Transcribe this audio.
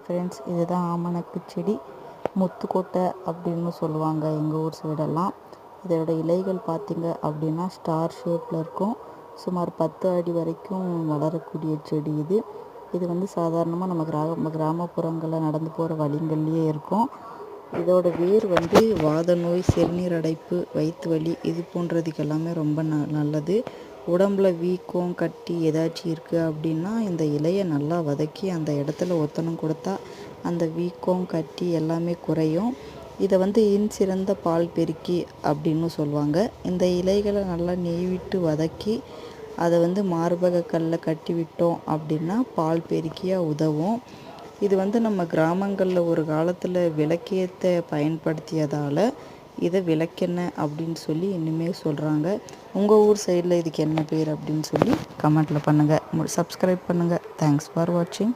Friends, இதுதான் ஆமணக்கு செடி. முத்துக்கொட்டை அப்படின்னு சொல்லுவாங்க எங்கள் ஊர் சைடெல்லாம். இதோட இலைகள் பார்த்திங்க அப்படின்னா ஸ்டார் ஷேப்பில் இருக்கும். சுமார் 10 அடி வரைக்கும் வளரக்கூடிய செடி இது. இது வந்து சாதாரணமாக நம்ம கிராமப்புறங்களில் நடந்து போகிற வழிங்கள்லேயே இருக்கும். இதோட வேர் வந்து வாத நோய், சிறுநீர் அடைப்பு, வயிற்று வலி இது போன்றதுக்கு எல்லாமே ரொம்ப நல்லது. உடம்புல வீக்கம், கட்டி ஏதாச்சும் இருக்குது அப்படின்னா இந்த இலையை நல்லா வதக்கி அந்த இடத்துல ஒத்தனம் கொடுத்தா அந்த வீக்கம், கட்டி எல்லாமே குறையும். இதை வந்து சிறந்த பால் பெருக்கி அப்படின்னு சொல்லுவாங்க. இந்த இலைகளை நல்லா நெய் விட்டு வதக்கி அதை வந்து மார்பக கல்லில் கட்டி விட்டோம் அப்படின்னா பால் பெருக்கியாக உதவும். இது வந்து நம்ம கிராமங்களில் ஒரு காலத்தில் விளக்கேற்ற பயன்படுத்தியதால் இதை விளக்கெண்ணெய் அப்படின்னு சொல்லி இன்னுமே சொல்கிறாங்க. உங்கள் ஊர் சைடில் இதுக்கு என்ன பேர் அப்படின்னு சொல்லி கமெண்ட்டில் பண்ணுங்கள். சப்ஸ்கிரைப் பண்ணுங்கள். தேங்க்ஸ் ஃபார் வாட்சிங்.